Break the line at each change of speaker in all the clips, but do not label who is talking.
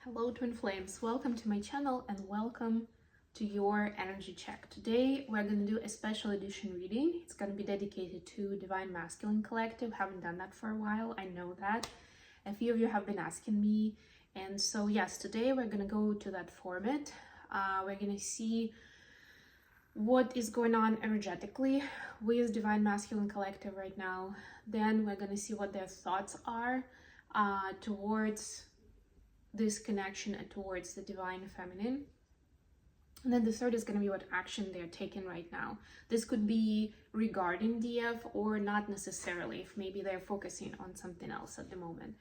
Hello Twin Flames, welcome to my channel and welcome to your energy check. Today we're going to do a special edition reading. It's going to be dedicated to Divine Masculine Collective. Haven't done that for a while, I know that. A few of you have been asking me, and so yes, today we're going to go to that format. We're going to see what is going on energetically with Divine Masculine Collective right now. Then we're going to see what their thoughts are towards this connection and towards the Divine Feminine. And then the third is going to be what action they're taking right now. This could be regarding DF or not necessarily, if maybe they're focusing on something else at the moment.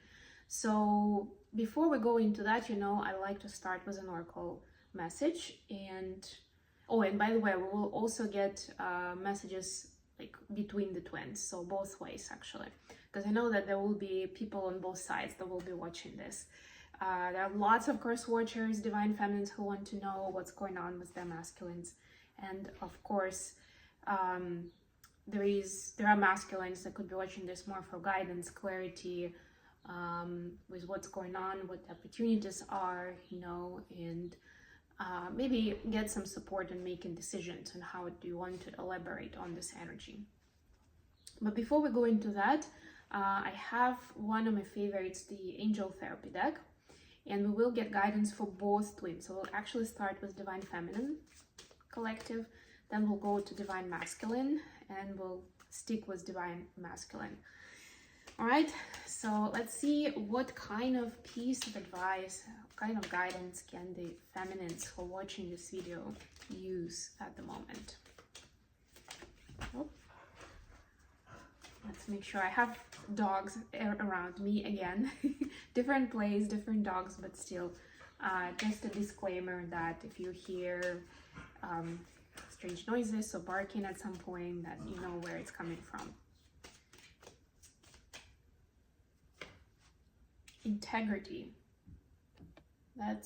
So before we go into that, I like to start with an oracle message. And by the way, we will also get messages like between the twins, so both ways actually, because I know that there will be people on both sides that will be watching this. There are lots of course watchers, Divine Feminines, who want to know what's going on with their masculines, and of course there are masculines that could be watching this more for guidance, clarity, with what's going on, what the opportunities are, and maybe get some support in making decisions and how do you want to elaborate on this energy. But before we go into that, I have one of my favorites, the Angel Therapy deck, and we will get guidance for both twins. So we'll actually start with Divine Feminine Collective, then we'll go to Divine Masculine, and we'll stick with Divine Masculine. All right, so let's see what kind of piece of advice, what kind of guidance can the feminines who are watching this video use at the moment. Oh. Let's make sure. I have dogs around me again. Different place, different dogs, but still just a disclaimer that if you hear strange noises or barking at some point, that you know where it's coming from. Integrity. I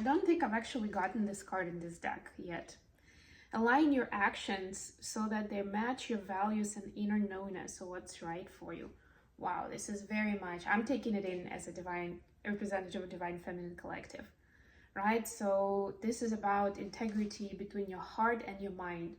don't think I've actually gotten this card in this deck yet. Align your actions so that they match your values and inner knowingness, so what's right for you. Wow, this is very much, I'm taking it in as a divine representative of Divine Feminine Collective, right? So this is about integrity between your heart and your mind,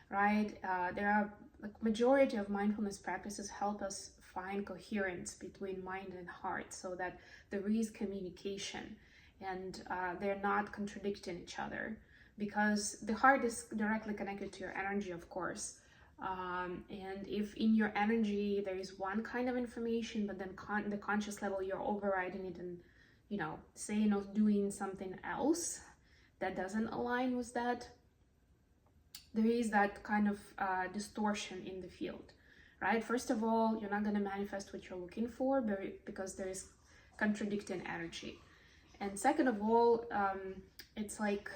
right? There are majority of mindfulness practices help us find coherence between mind and heart so that there is communication and they're not contradicting each other. Because the heart is directly connected to your energy, of course. And if in your energy there is one kind of information, but then the conscious level you're overriding it and, saying or doing something else that doesn't align with that, there is that kind of distortion in the field, right? First of all, you're not going to manifest what you're looking for because there is contradicting energy. And second of all, it's like,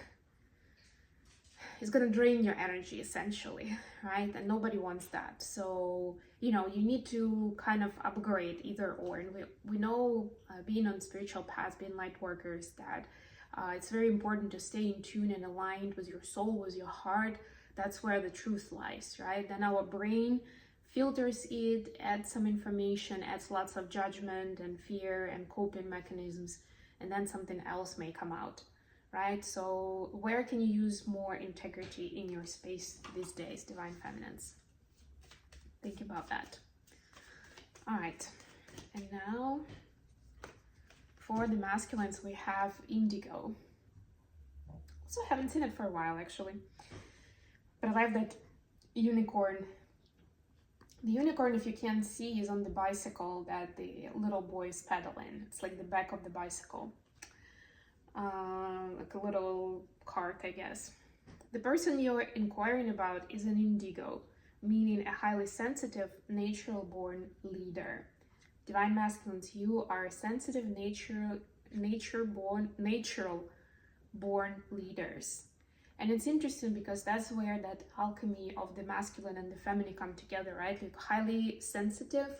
it's going to drain your energy essentially, right? And nobody wants that. So, you need to kind of upgrade either or. And we know, being on spiritual paths, being light workers, that it's very important to stay in tune and aligned with your soul, with your heart. That's where the truth lies, right? Then our brain filters it, adds some information, adds lots of judgment and fear and coping mechanisms, and then something else may come out. Right? So where can you use more integrity in your space these days, Divine Feminines? Think about that. All right. And now for the masculines, we have Indigo. Also haven't seen it for a while, actually. But I like that unicorn. The unicorn, if you can't see, is on the bicycle that the little boy is pedaling. It's like the back of the bicycle. Like a little cart, I guess. The person you're inquiring about is an indigo, meaning a highly sensitive, natural-born leader. Divine Masculines, you are sensitive, natural-born leaders. And it's interesting because that's where that alchemy of the masculine and the feminine come together, right? Like highly sensitive,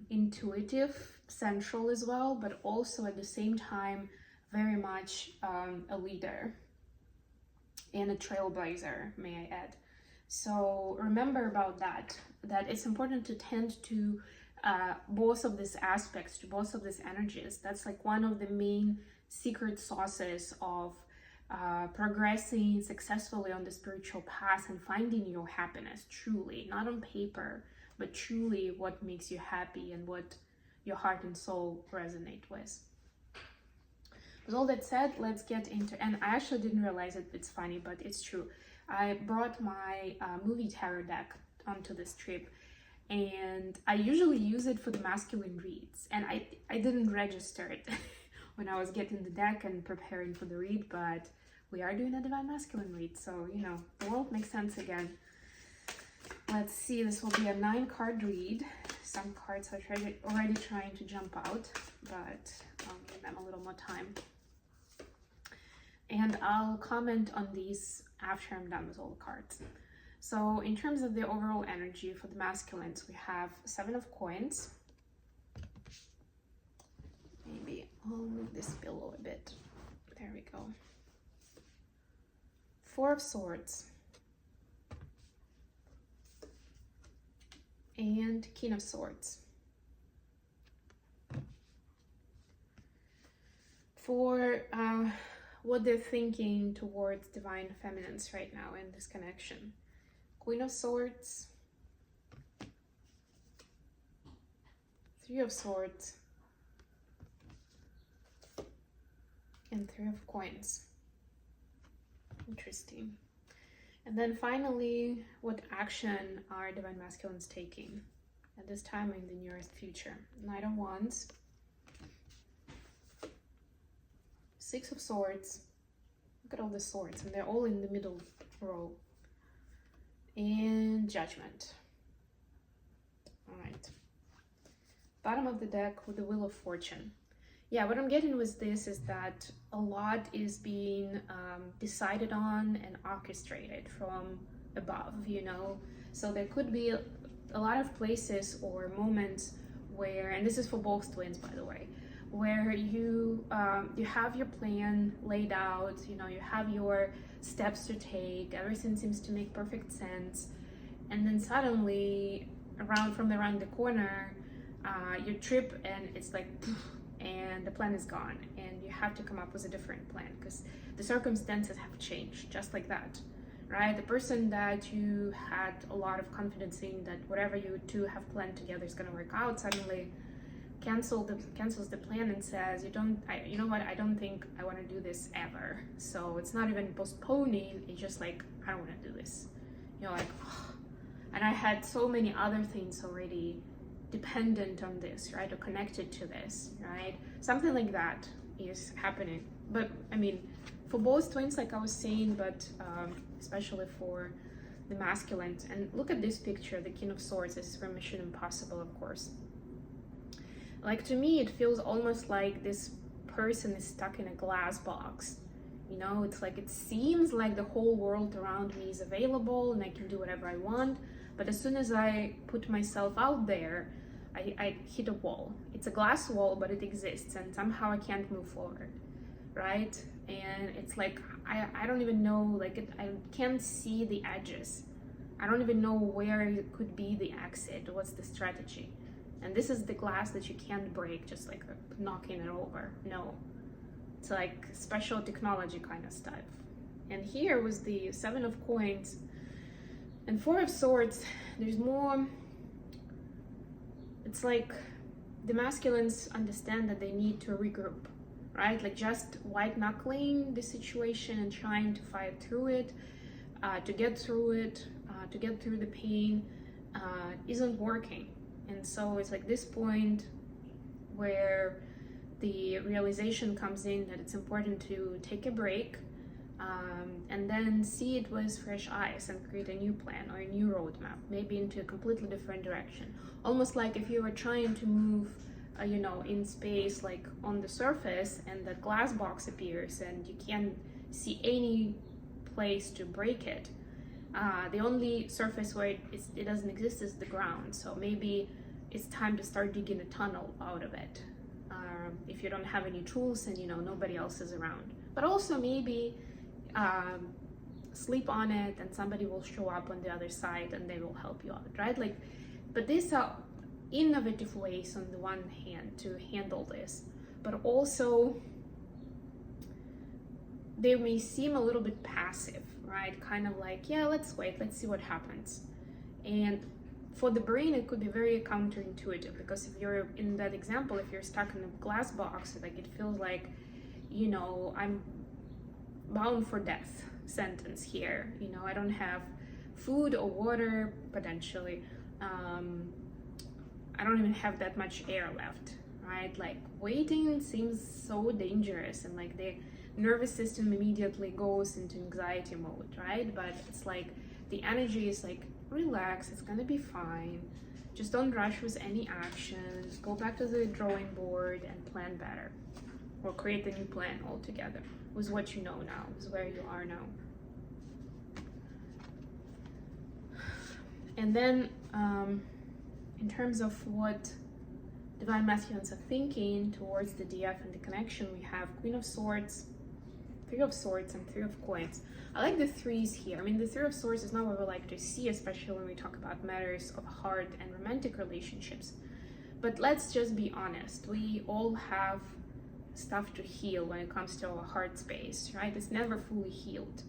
intuitive, central as well, but also at the same time very much a leader and a trailblazer, may I add. So remember about that it's important to tend to both of these aspects, to both of these energies. That's like one of the main secret sauces of progressing successfully on the spiritual path and finding your happiness truly, not on paper, but truly what makes you happy and what your heart and soul resonate with. With all that said, let's get into, and I actually didn't realize it, it's funny, but it's true. I brought my movie tarot deck onto this trip, and I usually use it for the masculine reads, and I didn't register it when I was getting the deck and preparing for the read, but we are doing a divine masculine read, so you know, the world makes sense again. Let's see, this will be a 9-card read. Some cards are already trying to jump out, but I'll give them a little more time. And I'll comment on these after I'm done with all the cards. So in terms of the overall energy for the masculines, we have 7 of coins. Maybe I'll move this pillow a bit. There we go. 4 of swords. And King of Swords. For what they're thinking towards divine feminines right now in this connection. Queen of Swords. 3 of Swords. And 3 of Coins. Interesting. And then finally, what action are divine masculines taking at this time in the nearest future? Knight of Wands, 6 of Swords. Look at all the swords, and they're all in the middle row. And Judgment. All right. Bottom of the deck with the Wheel of Fortune. Yeah, what I'm getting with this is that a lot is being decided on and orchestrated from above, you know. So there could be a lot of places or moments where, and this is for both twins, by the way, where you have your plan laid out, you know, you have your steps to take, everything seems to make perfect sense, and then suddenly from around the corner, you trip and it's like, and the plan is gone, and you have to come up with a different plan because the circumstances have changed just like that, right? The person that you had a lot of confidence in that whatever you two have planned together is going to work out suddenly cancels the plan and says, you know what, I don't think I want to do this ever. So it's not even postponing, it's just like, I don't want to do this. You're like, oh. And I had so many other things already dependent on this, right, or connected to this, right? Something like that is happening. But I mean, for both twins, like I was saying, but especially for the masculines. And look at this picture, the King of Swords. This is from Mission Impossible, of course. Like, to me, it feels almost like this person is stuck in a glass box. You know, it's like, it seems like the whole world around me is available and I can do whatever I want. But as soon as I put myself out there, I hit a wall. It's a glass wall, but it exists, and somehow I can't move forward, right? And it's like, I don't even know, like, I can't see the edges. I don't even know where it could be the exit. What's the strategy? And this is the glass that you can't break, just like knocking it over. No, it's like special technology kind of stuff. And here was the 7 of Coins and 4 of Swords. There's more. It's like the masculines understand that they need to regroup, right? Like, just white knuckling the situation and trying to fight through it, to get through it, to get through the pain, isn't working. And so it's like this point where the realization comes in that it's important to take a break, and then see it with fresh eyes and create a new plan or a new roadmap, maybe into a completely different direction. Almost like if you were trying to move, you know, in space, like on the surface, and that glass box appears and you can't see any place to break it. The only surface where it doesn't exist is the ground. So maybe it's time to start digging a tunnel out of it. If you don't have any tools and, you know, nobody else is around. But also maybe sleep on it and somebody will show up on the other side and they will help you out, right? Like, but these are innovative ways on the one hand to handle this, but also they may seem a little bit passive, right? Kind of like, yeah, let's wait, let's see what happens. And for the brain, it could be very counterintuitive, because if you're in that example, if you're stuck in a glass box, like it feels like, you know, I'm bound for death sentence here. You know, I don't have food or water, potentially. I don't even have that much air left, right? Like waiting seems so dangerous, and like the nervous system immediately goes into anxiety mode, right? But it's like the energy is like, relax, it's gonna be fine. Just don't rush with any actions. Go back to the drawing board and plan better, or create a new plan altogether with what you know now, with where you are now. And then in terms of what divine masculines are thinking towards the DF and the connection, we have Queen of Swords, Three of Swords, and Three of Coins. I like the threes here. I mean, the Three of Swords is not what we like to see, especially when we talk about matters of heart and romantic relationships. But let's just be honest. We all have stuff to heal when it comes to our heart space, right? It's never fully healed.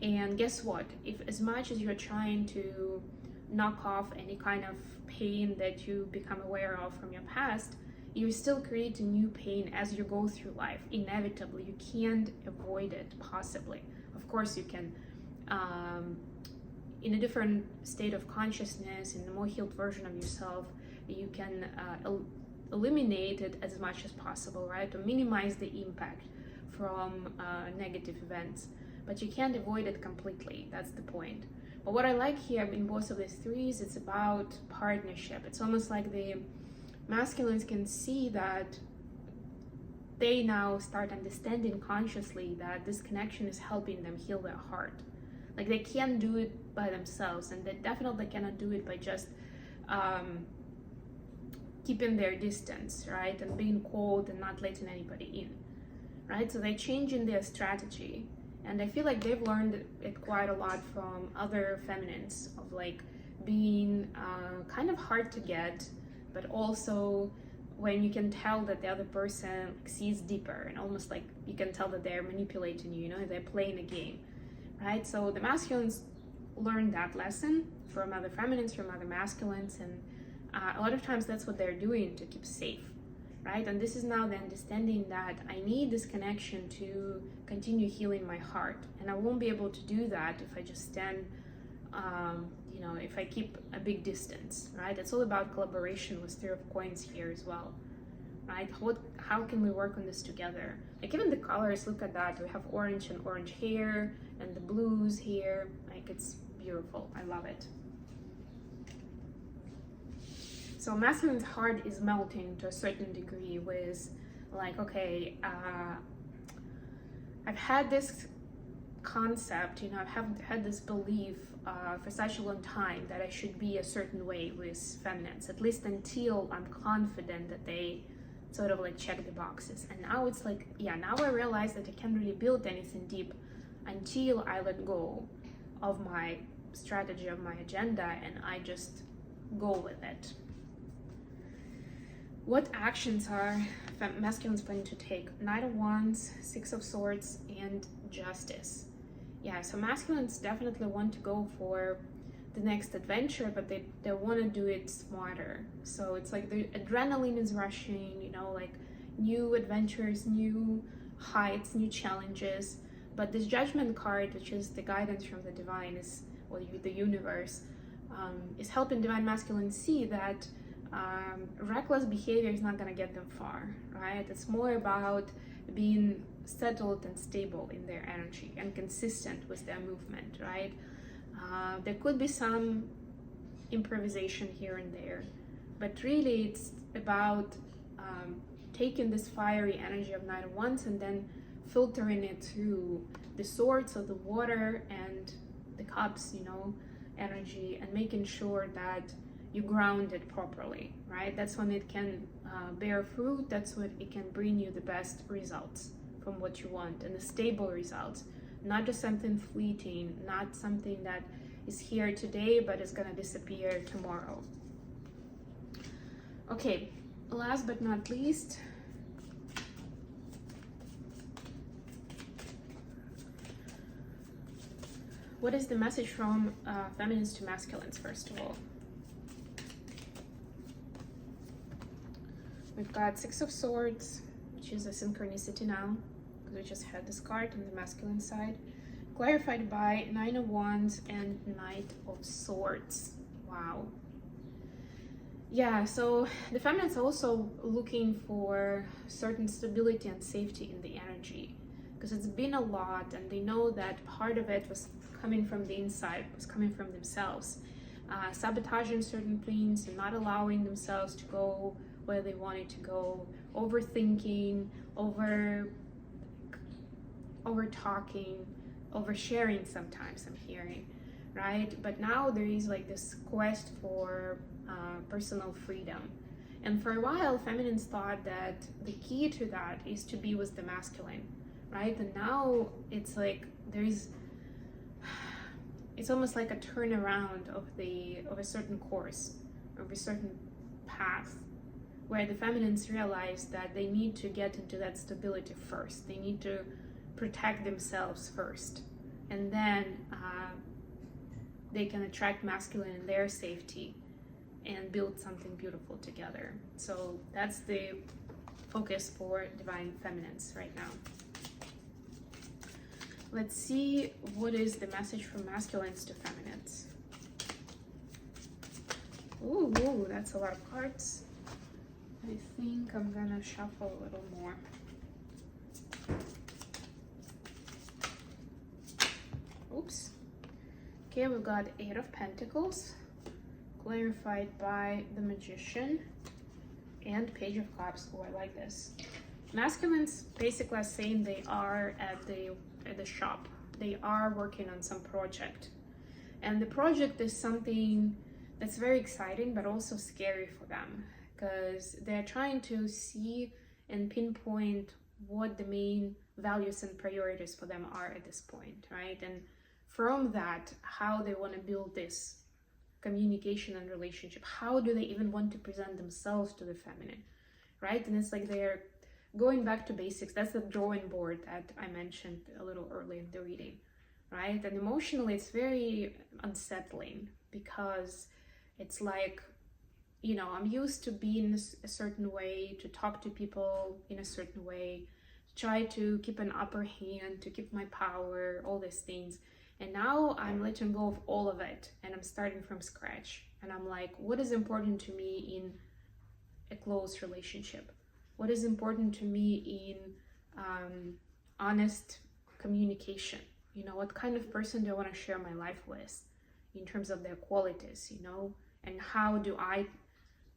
And guess what? If as much as you're trying to knock off any kind of pain that you become aware of from your past, you still create a new pain as you go through life. Inevitably, you can't avoid it, possibly. Of course, you can, in a different state of consciousness, in a more healed version of yourself, you can eliminate it as much as possible, right? To minimize the impact from negative events. But you can't avoid it completely. That's the point. But what I like here in both of these threes, it's about partnership. It's almost like the masculines can see that they now start understanding consciously that this connection is helping them heal their heart. Like they can't do it by themselves, and they definitely cannot do it by just keeping their distance, right? And being cold and not letting anybody in, right? So they're changing their strategy. And I feel like they've learned it quite a lot from other feminines, of like being kind of hard to get, but also when you can tell that the other person sees deeper, and almost like you can tell that they're manipulating you, you know, they're playing a game, right? So the masculines learned that lesson from other feminines, from other masculines, and a lot of times that's what they're doing to keep safe, right? And this is now the understanding that I need this connection to continue healing my heart, and I won't be able to do that if I just stand, you know, if I keep a big distance, right? It's all about collaboration with Three of Coins here as well, right? How can we work on this together? Like even the colors, look at that. We have orange and orange here, and the blues here. Like it's beautiful. I love it. So masculine's heart is melting to a certain degree with like, okay, I've had this concept, you know, I've had this belief for such a long time that I should be a certain way with feminines, at least until I'm confident that they sort of like check the boxes. And now it's like, yeah, now I realize that I can't really build anything deep until I let go of my strategy, of my agenda, and I just go with it. What actions are masculines planning to take? Knight of Wands, Six of Swords, and Justice. Yeah, so masculines definitely want to go for the next adventure, but they want to do it smarter. So it's like the adrenaline is rushing, you know, like new adventures, new heights, new challenges. But this Judgment card, which is the guidance from the divine, is, or the universe, is helping divine masculine see that reckless behavior is not going to get them far, right? It's more about being settled and stable in their energy and consistent with their movement, right? There could be some improvisation here and there, but really it's about taking this fiery energy of Knight of Wands and then filtering it through the swords of the water and the cups, you know, energy, and making sure that you ground it properly, right? That's when it can bear fruit. That's when it can bring you the best results from what you want, and the stable results, not just something fleeting, not something that is here today but is going to disappear tomorrow. Okay, last but not least, what is the message from feminines to masculines, first of all? We've got Six of Swords, which is a synchronicity now, because we just had this card on the masculine side, clarified by Nine of Wands and Knight of Swords. Wow. Yeah, so the feminines are also looking for certain stability and safety in the energy, because it's been a lot, and they know that part of it was coming from the inside, was coming from themselves, sabotaging certain things and not allowing themselves to go where they wanted to go, overthinking, over talking, oversharing sometimes, I'm hearing, right? But now there is like this quest for personal freedom. And for a while, feminines thought that the key to that is to be with the masculine, right? And now it's like it's almost like a turnaround of a certain course, of a certain path, where the feminines realize that they need to get into that stability first. They need to protect themselves first, and then they can attract masculine in their safety and build something beautiful together. So that's the focus for divine feminines right now. Let's see what is the message from masculines to feminines. Ooh, that's a lot of cards. I think I'm gonna shuffle a little more. Oops. Okay, we've got Eight of Pentacles, clarified by the Magician, and Page of Cups. Oh, I like this. Masculines basically are saying they are at the shop. They are working on some project. And the project is something that's very exciting, but also scary for them, because they're trying to see and pinpoint what the main values and priorities for them are at this point, right? And from that, how they want to build this communication and relationship. How do they even want to present themselves to the feminine, right? And it's like they're going back to basics. That's the drawing board that I mentioned a little earlier in the reading, right? And emotionally, it's very unsettling, because it's like, you know, I'm used to being a certain way, to talk to people in a certain way, try to keep an upper hand, to keep my power, all these things. And now I'm letting go of all of it, and I'm starting from scratch. And I'm like, what is important to me in a close relationship? What is important to me in honest communication? You know, what kind of person do I want to share my life with in terms of their qualities, you know? And how do I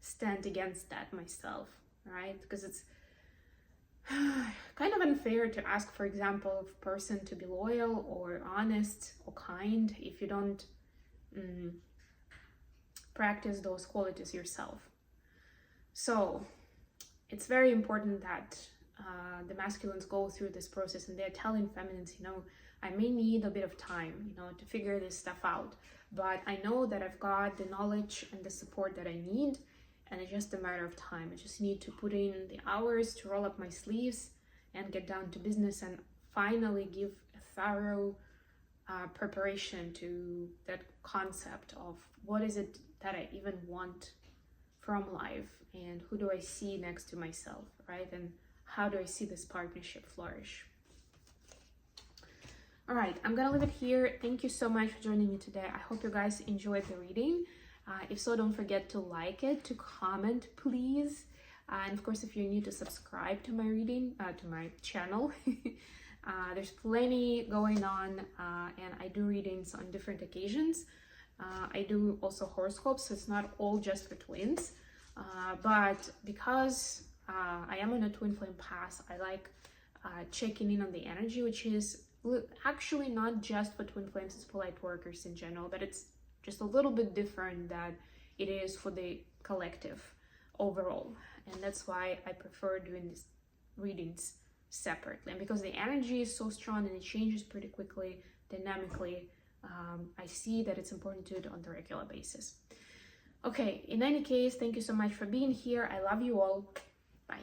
stand against that myself, right? Because it's kind of unfair to ask, for example, of a person to be loyal or honest or kind if you don't practice those qualities yourself. So it's very important that the masculines go through this process, and they're telling feminines, you know, I may need a bit of time, you know, to figure this stuff out, but I know that I've got the knowledge and the support that I need, and it's just a matter of time. I just need to put in the hours to roll up my sleeves and get down to business and finally give a thorough preparation to that concept of what is it that I even want from life, and who do I see next to myself, right? And how do I see this partnership flourish? All right, I'm gonna leave it here. Thank you so much for joining me today. I hope you guys enjoyed the reading. If so, don't forget to like it, to comment, please. And of course, if you're new, to subscribe to my reading, to my channel. There's plenty going on, and I do readings on different occasions. I do also horoscopes, so it's not all just for twins. But because I am on a twin flame path, I like checking in on the energy, which is actually not just for twin flames, it's for light workers in general, but it's just a little bit different than it is for the collective overall. And that's why I prefer doing these readings separately. And because the energy is so strong and it changes pretty quickly, dynamically, I see that it's important to do it on a regular basis. Okay, in any case, thank you so much for being here. I love you all. Bye.